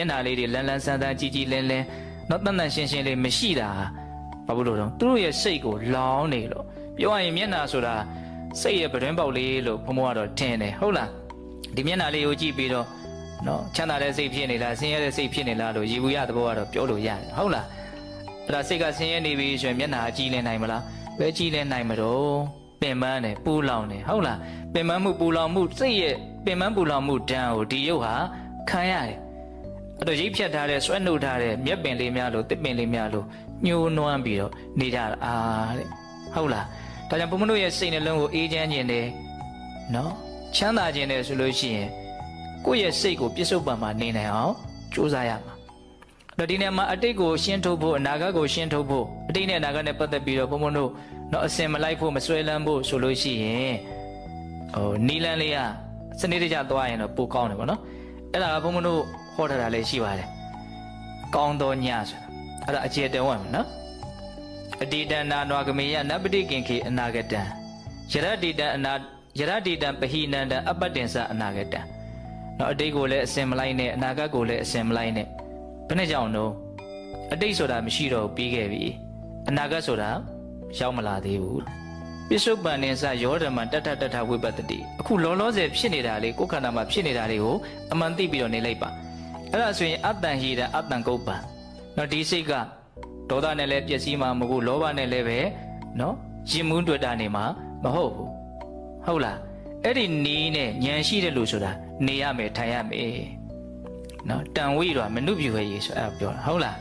မျက်နှာလေးတွေလန်းလန်းဆန်းဆန်းကြီးကြီးလင်းလင်းနော်တန်တန်ရှင်းရှင်းလေးမရှိတာဘာလို့တော့သူတို့ရဲ့စိတ်ကိုလောင်းနေလို့ပြောရရင်မျက်နှာဆိုတာစိတ်ရဲ့ပတွင်းပေါက်လေးလို့ဘုံဘုံကတော့ထင်တယ်ဟုတ်လားဒီမျက်နှာလေးကိုကြည့်ပြီးတော့နော်ချမ်းသာတဲ့စိတ်ဖြစ်နေလားဆင်းရဲတဲ့စိတ်ဖြစ်နေလားလို့ရေဘူးရသဘောကတော့ပြောလို့ရတယ်ဟုတ်လားအဲ့ဒါစိတ်ကဆင်းရဲနေပြီဆိုရင်မျက်နှာအကြည့်လင်းနိုင်မလားဘယ်ကြည့်လင်းနိုင်မတော့ပင်ပန်းတယ်ပူလောင်တယ်ဟုတ်လားပင်ပန်းမှုပူလောင်မှုစိတ်ရဲ့ပင်ပန်းပူလောင်မှုတန်းကိုဒီရုပ်ဟာခံရတယ်အဲ့တော့ရိပ်ဖြတ်ထားတဲ့ဆွဲနှုတ်ထားတဲ့မြက်ပင်လေးများလို့တစ်ပင်လေးများလို့ညှိုးနွမ်းပြီးတော့နေကြတာတဲ့ဟုတ်လားဒါကြောင့်ဘုံမတို့ရဲ့စိတ်နှလုံးကိုအေးချမ်းခြင်းတယ်နော်ချမ်းသာခြင်းတယ်ဆိုလို့ရှိရင်ကိုယ့်ရဲ့စိတ်ကိုပြစ္ဆုတ်ပံမှာနေနိုင်အောင်ကြိုးစားရမှာအဲ့တော့ဒီနေ့မှာအတိတ်ကိုရှင်းထုတ်ဖို့အနာဂတ်ကိုရှင်းထုတ်ဖို့အတိတ်နဲ့အနာဂတ်နဲ့ပတ်သက်ပြီးတော့ဘုံမတို့နော်အစင်မလိုက်ဖို့မဆွဲလန်းဖို့ဆိုလို့ရှိရင်နီလန်းလေးကစနစ်တကျသွားရင်တော့ပိုကောင်းတယ်ဗောနော်အဲ့ဒါကဘုံမတို့ဟောထားတာလည်းရှိပါတယ်ကောင်းသောညဆိုတာအဲ့ဒါအခြေတဝံနော်အတိတနာနွာကမေယနပတိကင်ခေအနာဂတံယရတိတံယရတိတံပဟိနန္တံအပတ္တင်္စအနာဂတံနော်အတိတ်ကိုလည်းအစင်မလိုက်နဲ့အနာဂတ်ကိုလည်းအစင်မလိုက်နဲ့ဘယ်နဲ့ကြောင့်တော့အတိတ်ဆိုတာမရှိတော့ပြီးခဲ့ပြီအနာဂတ်ဆိုတာရောက်မလာသေးဘူးပိစုပန်နိသယောဓမ္မတထတထဝိပတ္တိအခုလောလောဆယ်ဖြစ်နေတာလေးကိုယ်ခန္ဓာမှာဖြစ်နေတာလေးကိုအမှန်သိပြီးတော့နေလိုက်ပါအဲ့ဒါဆိုရင်အတ္တန်ဟိတံအတ္တန်ကုပ္ပံနော်ဒီစိတ်ကဒေါသနဲ့လည်းပျက်စီးမှာမဟုတ်လောဘနဲ့လည်းပဲနော်ရင်မှုတွေ့တာနေမှာမဟုတ်ဘူးဟုတ်လားအဲ့ဒီနီးနဲ့ဉာဏ်ရှိတဲ့လူဆိုတာနေရမယ်ထိုင်ရမယ်နော်တန်ဝိတော့မနုပြွေရေးဆိုအဲ့ပြောတာဟုတ်လား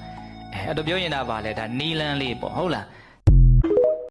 အဲ့တော့ပြောရင်ဒါပါလေဒါနီလန်းလေးပေါ့ဟုတ်လား